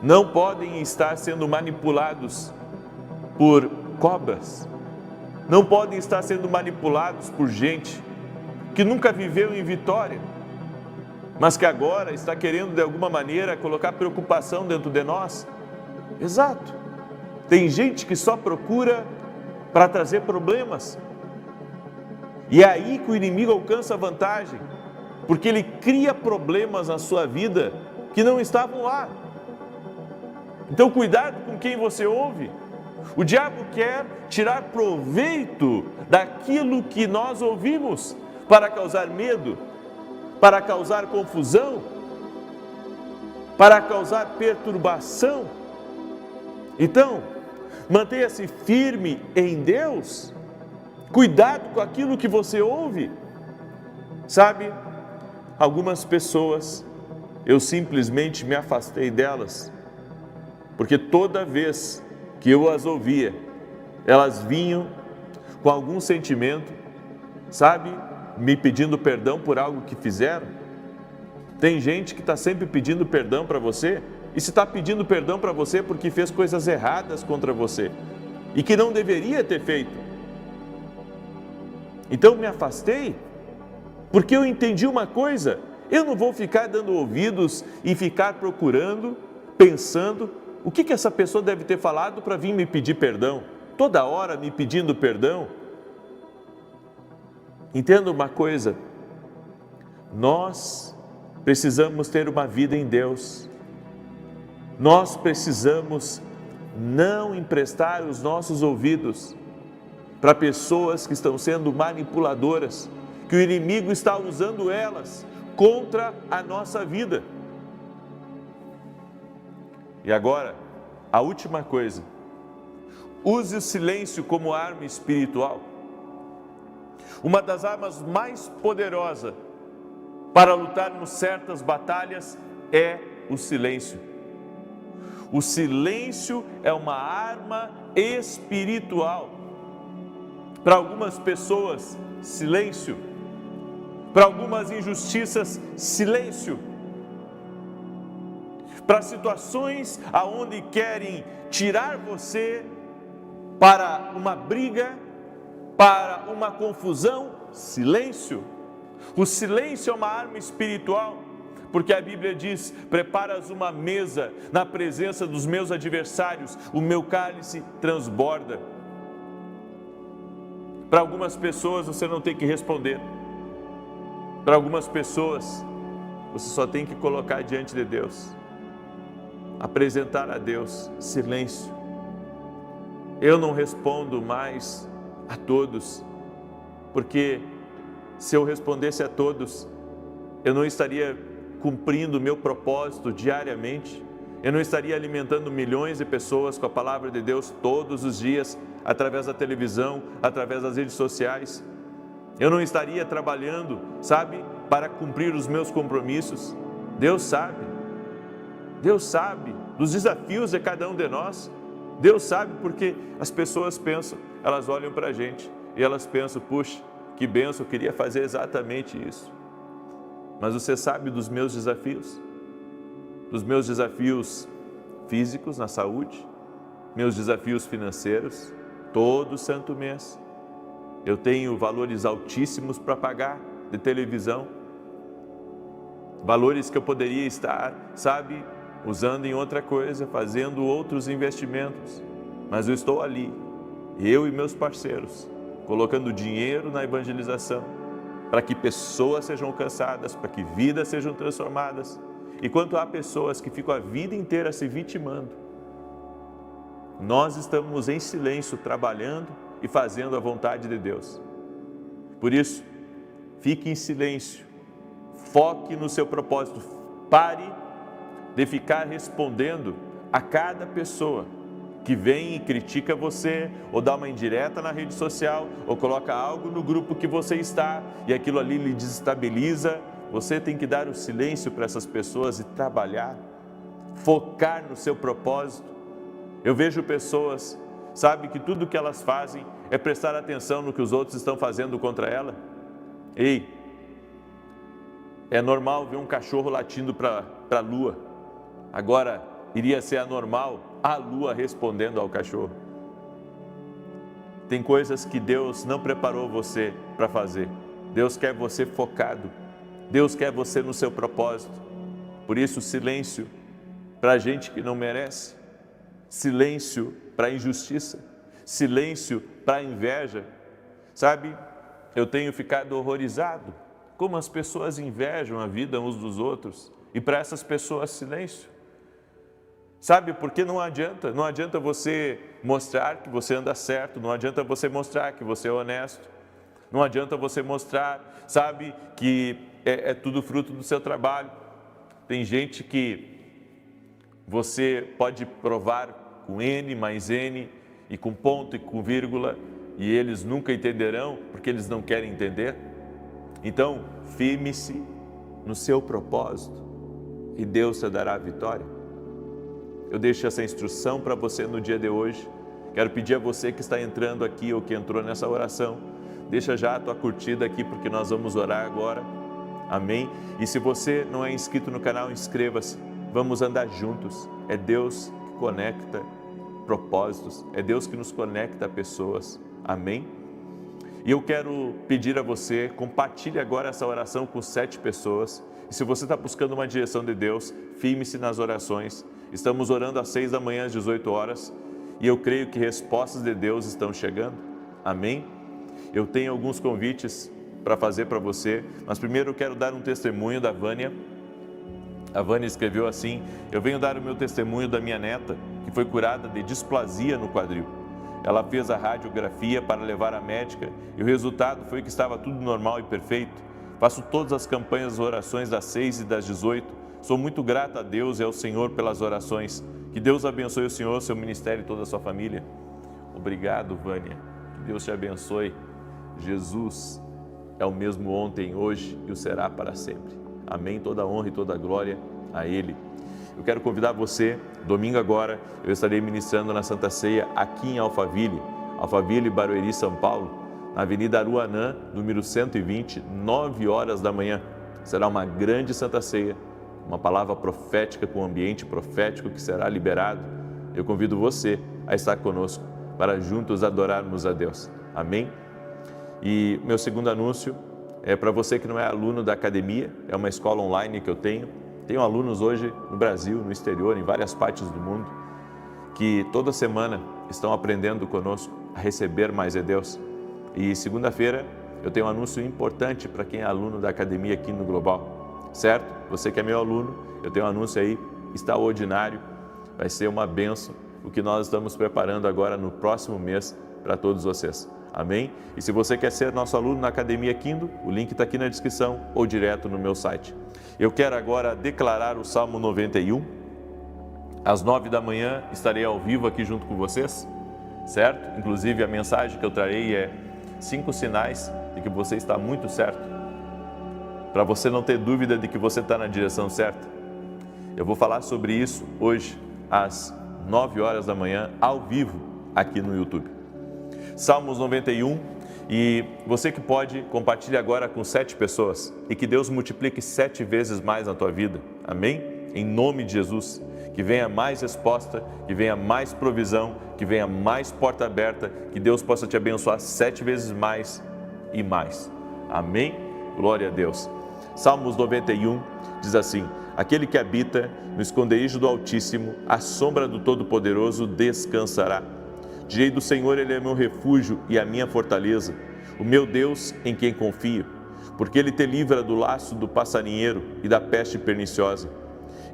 não podem estar sendo manipulados por cobras, não podem estar sendo manipulados por gente que nunca viveu em vitória, mas que agora está querendo de alguma maneira colocar preocupação dentro de nós. Exato. Tem gente que só procura para trazer problemas. E é aí que o inimigo alcança vantagem, porque ele cria problemas na sua vida que não estavam lá. Então cuidado com quem você ouve. O diabo quer tirar proveito daquilo que nós ouvimos para causar medo, para causar confusão, para causar perturbação. Então, mantenha-se firme em Deus. Cuidado com aquilo que você ouve. Sabe, algumas pessoas, eu simplesmente me afastei delas, porque toda vez que eu as ouvia, elas vinham com algum sentimento, sabe, me pedindo perdão por algo que fizeram. Tem gente que está sempre pedindo perdão para você, e se está pedindo perdão para você porque fez coisas erradas contra você, e que não deveria ter feito. Então me afastei, porque eu entendi uma coisa: eu não vou ficar dando ouvidos e ficar procurando, pensando, o que essa pessoa deve ter falado para vir me pedir perdão, toda hora me pedindo perdão. Entenda uma coisa, nós precisamos ter uma vida em Deus, nós precisamos não emprestar os nossos ouvidos para pessoas que estão sendo manipuladoras, que o inimigo está usando elas contra a nossa vida. E agora, a última coisa, use o silêncio como arma espiritual. Uma das armas mais poderosas para lutarmos certas batalhas é o silêncio. O silêncio é uma arma espiritual. Para algumas pessoas, silêncio. Para algumas injustiças, silêncio. Para situações aonde querem tirar você para uma briga, para uma confusão, silêncio. O silêncio é uma arma espiritual, porque a Bíblia diz: preparas uma mesa na presença dos meus adversários, o meu cálice transborda. Para algumas pessoas você não tem que responder. Para algumas pessoas você só tem que colocar diante de Deus, apresentar a Deus, silêncio. Eu não respondo mais a todos, porque se eu respondesse a todos, eu não estaria cumprindo o meu propósito diariamente, eu não estaria alimentando milhões de pessoas com a palavra de Deus todos os dias, através da televisão, através das redes sociais. Eu não estaria trabalhando, sabe, para cumprir os meus compromissos. Deus sabe dos desafios de cada um de nós. Deus sabe, porque as pessoas pensam, elas olham para a gente e elas pensam: puxa, que bênção, eu queria fazer exatamente isso. Mas você sabe dos meus desafios físicos na saúde, meus desafios financeiros, todo santo mês. Eu tenho valores altíssimos para pagar de televisão, valores que eu poderia estar, sabe, usando em outra coisa, fazendo outros investimentos, mas eu estou ali, eu e meus parceiros, colocando dinheiro na evangelização, para que pessoas sejam alcançadas, para que vidas sejam transformadas. Enquanto há pessoas que ficam a vida inteira se vitimando, nós estamos em silêncio, trabalhando e fazendo a vontade de Deus. Por isso, fique em silêncio, foque no seu propósito, pare de ficar respondendo a cada pessoa que vem e critica você, ou dá uma indireta na rede social, ou coloca algo no grupo que você está, e aquilo ali lhe desestabiliza. Você tem que dar o silêncio para essas pessoas e trabalhar, focar no seu propósito. Eu vejo pessoas, sabe, que tudo que elas fazem é prestar atenção no que os outros estão fazendo contra ela. Ei, é normal ver um cachorro latindo para a lua. Agora, iria ser anormal a lua respondendo ao cachorro. Tem coisas que Deus não preparou você para fazer. Deus quer você focado. Deus quer você no seu propósito. Por isso, silêncio para a gente que não merece. silêncio para a injustiça, silêncio para a inveja. Sabe, eu tenho ficado horrorizado como as pessoas invejam a vida uns dos outros e para essas pessoas silêncio. Sabe, porque não adianta você mostrar que você anda certo, não adianta você mostrar que você é honesto, não adianta você mostrar, sabe, que é tudo fruto do seu trabalho. Tem gente que você pode provar com N mais N e com ponto e com vírgula e eles nunca entenderão porque eles não querem entender. Então, firme-se no seu propósito e Deus te dará a vitória. Eu deixo essa instrução para você no dia de hoje. Quero pedir a você que está entrando aqui ou que entrou nessa oração, deixa já a tua curtida aqui porque nós vamos orar agora. Amém? E se você não é inscrito no canal, inscreva-se. Vamos andar juntos. É Deus que conecta propósitos, é Deus que nos conecta a pessoas. Amém? E eu quero pedir a você, compartilhe agora essa oração com 7 pessoas. E se você está buscando uma direção de Deus, firme-se nas orações. Estamos orando às 6 da manhã, às 18 horas. E eu creio que respostas de Deus estão chegando. Amém? Eu tenho alguns convites para fazer para você. Mas primeiro eu quero dar um testemunho da Vânia. A Vânia escreveu assim: eu venho dar o meu testemunho da minha neta, que foi curada de displasia no quadril. Ela fez a radiografia para levar à médica e o resultado foi que estava tudo normal e perfeito. Faço todas as campanhas, as orações das 6 e das 18. Sou muito grata a Deus e ao Senhor pelas orações. Que Deus abençoe o Senhor, seu ministério e toda a sua família. Obrigado, Vânia. Que Deus te abençoe. Jesus é o mesmo ontem, hoje e o será para sempre. Amém. Toda a honra e toda a glória a Ele. Eu quero convidar você, domingo agora, eu estarei ministrando na Santa Ceia aqui em Alphaville, Barueri, São Paulo, na Avenida Aruanã, número 120, 9 horas da manhã. Será uma grande Santa Ceia, uma palavra profética com um ambiente profético que será liberado. Eu convido você a estar conosco para juntos adorarmos a Deus. Amém? E meu segundo anúncio é para você que não é aluno da academia, é uma escola online que eu tenho. Tenho alunos hoje no Brasil, no exterior, em várias partes do mundo, que toda semana estão aprendendo conosco a receber mais de Deus. E segunda-feira eu tenho um anúncio importante para quem é aluno da academia aqui no Global, certo? Você que é meu aluno, eu tenho um anúncio aí extraordinário, vai ser uma bênção o que nós estamos preparando agora no próximo mês para todos vocês. Amém? E se você quer ser nosso aluno na Academia Kindle, o link está aqui na descrição ou direto no meu site. Eu quero agora declarar o Salmo 91. Às 9 da manhã estarei ao vivo aqui junto com vocês, certo? Inclusive a mensagem que eu trarei é 5 sinais de que você está muito certo, para você não ter dúvida de que você está na direção certa. Eu vou falar sobre isso hoje, às 9 horas da manhã, ao vivo, aqui no YouTube. Salmos 91, e você que pode, compartilhe agora com 7 pessoas e que Deus multiplique 7 vezes mais na tua vida. Amém? Em nome de Jesus. Que venha mais resposta, que venha mais provisão, que venha mais porta aberta, que Deus possa te abençoar 7 vezes mais e mais. Amém? Glória a Deus. Salmos 91 diz assim: aquele que habita no esconderijo do Altíssimo, à sombra do Todo-Poderoso descansará. Direi do Senhor, Ele é meu refúgio e a minha fortaleza, o meu Deus em quem confio, porque Ele te livra do laço do passarinheiro e da peste perniciosa.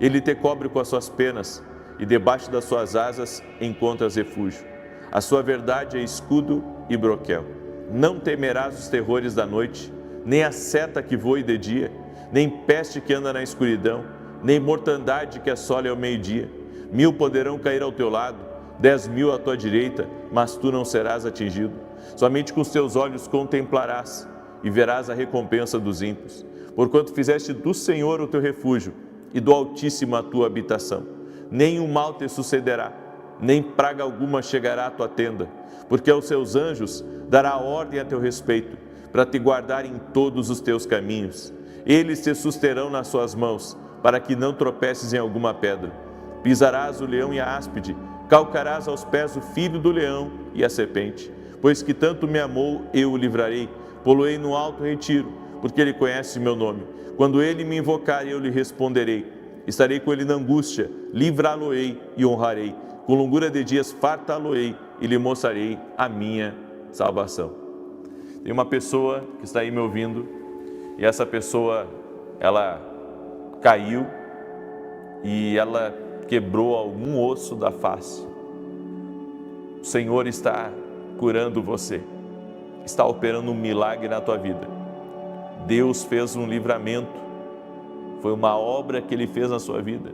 Ele te cobre com as suas penas e debaixo das suas asas encontras refúgio. A sua verdade é escudo e broquel. Não temerás os terrores da noite, nem a seta que voe de dia, nem peste que anda na escuridão, nem mortandade que assole ao meio-dia. 1000 poderão cair ao teu lado, 10.000 à tua direita, mas tu não serás atingido. Somente com os teus olhos contemplarás e verás a recompensa dos ímpios. Porquanto fizeste do Senhor o teu refúgio e do Altíssimo a tua habitação. Nenhum mal te sucederá, nem praga alguma chegará à tua tenda, porque aos seus anjos dará ordem a teu respeito, para te guardar em todos os teus caminhos. Eles te susterão nas suas mãos, para que não tropeces em alguma pedra. Pisarás o leão e a áspide, calcarás aos pés o filho do leão e a serpente. Pois que tanto me amou, eu o livrarei, pô-lo-ei no alto retiro, porque ele conhece meu nome. Quando ele me invocar, eu lhe responderei. Estarei com ele na angústia, livrá-lo-ei e honrarei. Com longura de dias fartá-lo-ei e lhe mostrarei a minha salvação. Tem uma pessoa que está aí me ouvindo e essa pessoa, ela caiu e ela quebrou algum osso da face. O Senhor está curando você, está operando um milagre na tua vida. Deus fez um livramento, foi uma obra que Ele fez na sua vida.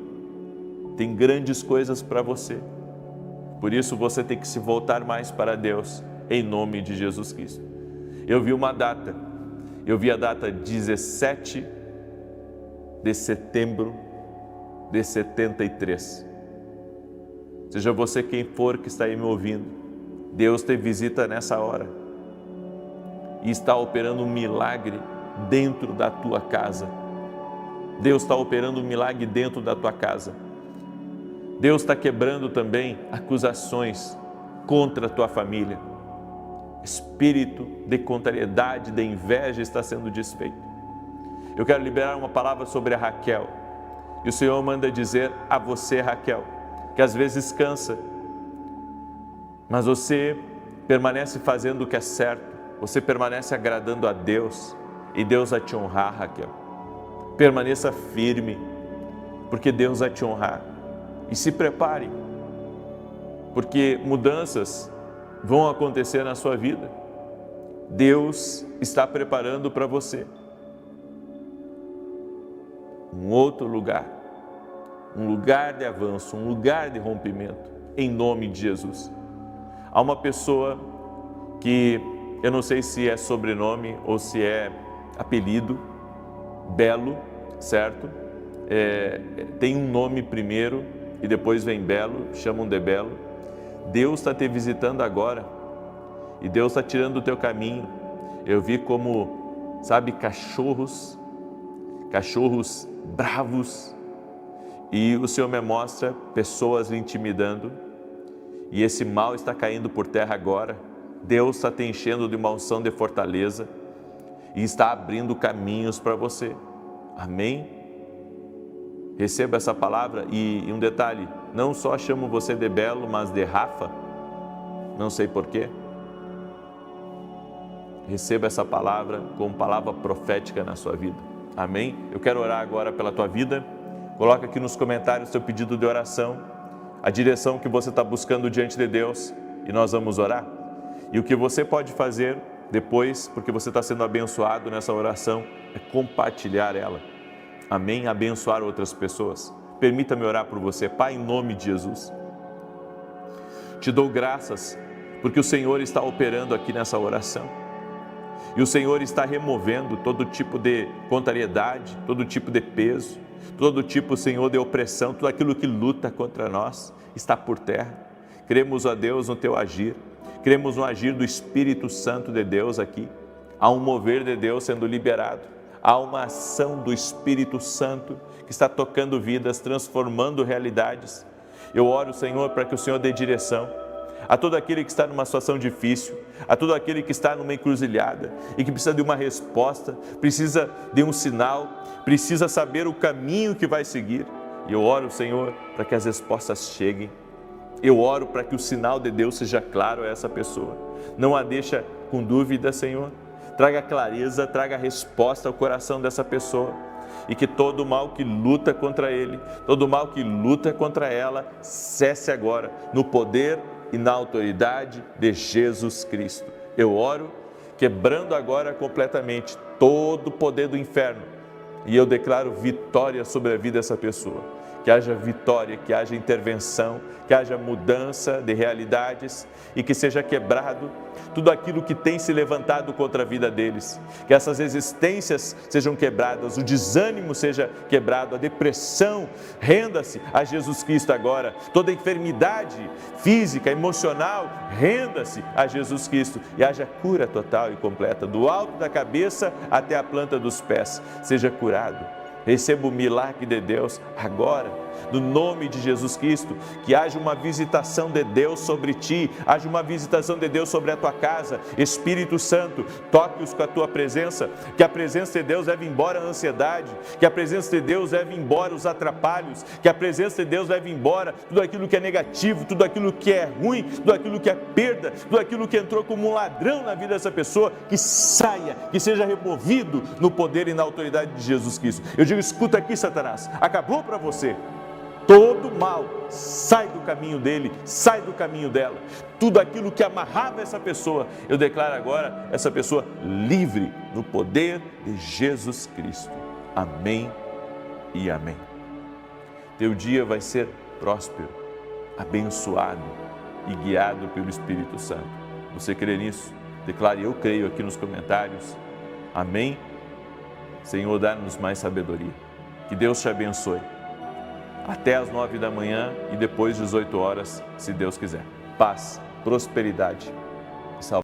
Tem grandes coisas para você. Por isso você tem que se voltar mais para Deus, em nome de Jesus Cristo. Eu vi uma data, eu vi a data 17 de setembro de 73. Seja você quem for que está aí me ouvindo, Deus te visita nessa hora e está operando um milagre dentro da tua casa. Deus está operando um milagre dentro da tua casa. Deus está quebrando também acusações contra a tua família. Espírito de contrariedade, de inveja está sendo desfeito. Eu quero liberar uma palavra sobre a Raquel. E o Senhor manda dizer a você, Raquel, que às vezes cansa, mas você permanece fazendo o que é certo, você permanece agradando a Deus e Deus vai te honrar, Raquel. Permaneça firme, porque Deus vai te honrar. E se prepare, porque mudanças vão acontecer na sua vida. Deus está preparando para você um outro lugar, um lugar de avanço, um lugar de rompimento, em nome de Jesus. Há uma pessoa que, eu não sei se é sobrenome ou se é apelido, Belo, certo? Tem um nome primeiro e depois vem Belo, chamam de Belo. Deus está te visitando agora e Deus está tirando o teu caminho. Eu vi como, sabe, cachorros bravos, e o Senhor me mostra pessoas lhe intimidando e esse mal está caindo por terra agora. Deus está te enchendo de uma unção de fortaleza e está abrindo caminhos para você. Amém? Receba essa palavra e um detalhe, não só chamo você de Belo, mas de Rafa, não sei porquê. Receba essa palavra como palavra profética na sua vida. Amém? Eu quero orar agora pela tua vida. Coloca aqui nos comentários seu pedido de oração, a direção que você está buscando diante de Deus e nós vamos orar. E o que você pode fazer depois, porque você está sendo abençoado nessa oração, é compartilhar ela. Amém? Abençoar outras pessoas. Permita-me orar por você. Pai, em nome de Jesus, te dou graças porque o Senhor está operando aqui nessa oração. E o Senhor está removendo todo tipo de contrariedade, todo tipo de peso, todo tipo, Senhor, de opressão, tudo aquilo que luta contra nós está por terra. Cremos, ó Deus, no teu agir. Cremos no agir do Espírito Santo de Deus aqui. Há um mover de Deus sendo liberado. Há uma ação do Espírito Santo que está tocando vidas, transformando realidades. Eu oro, Senhor, para que o Senhor dê direção a todo aquele que está numa situação difícil, a todo aquele que está numa encruzilhada e que precisa de uma resposta, precisa de um sinal, precisa saber o caminho que vai seguir. E eu oro, Senhor, para que as respostas cheguem. Eu oro para que o sinal de Deus seja claro a essa pessoa. Não a deixa com dúvida, Senhor. Traga clareza, traga resposta ao coração dessa pessoa. E que todo mal que luta contra ele, todo mal que luta contra ela, cesse agora, no poder e na autoridade de Jesus Cristo. Eu oro, quebrando agora completamente todo o poder do inferno. E eu declaro vitória sobre a vida dessa pessoa. Que haja vitória, que haja intervenção, que haja mudança de realidades e que seja quebrado tudo aquilo que tem se levantado contra a vida deles. Que essas resistências sejam quebradas, o desânimo seja quebrado, a depressão, renda-se a Jesus Cristo agora. Toda enfermidade física, emocional, renda-se a Jesus Cristo e haja cura total e completa, do alto da cabeça até a planta dos pés. Seja curado. Receba o milagre de Deus agora no nome de Jesus Cristo, que haja uma visitação de Deus sobre ti, haja uma visitação de Deus sobre a tua casa. Espírito Santo, toque-os com a tua presença, que a presença de Deus leve embora a ansiedade, que a presença de Deus leve embora os atrapalhos, que a presença de Deus leve embora tudo aquilo que é negativo, tudo aquilo que é ruim, tudo aquilo que é perda, tudo aquilo que entrou como um ladrão na vida dessa pessoa, que saia, que seja removido no poder e na autoridade de Jesus Cristo. Eu digo, escuta aqui, Satanás, acabou para você. Todo mal sai do caminho dele, sai do caminho dela. Tudo aquilo que amarrava essa pessoa, eu declaro agora essa pessoa livre no poder de Jesus Cristo. Amém e amém. Teu dia vai ser próspero, abençoado e guiado pelo Espírito Santo. Você crê nisso? Declare, eu creio, aqui nos comentários. Amém? Senhor, dá-nos mais sabedoria. Que Deus te abençoe. Até às 9 da manhã e depois 18 horas, se Deus quiser. Paz, prosperidade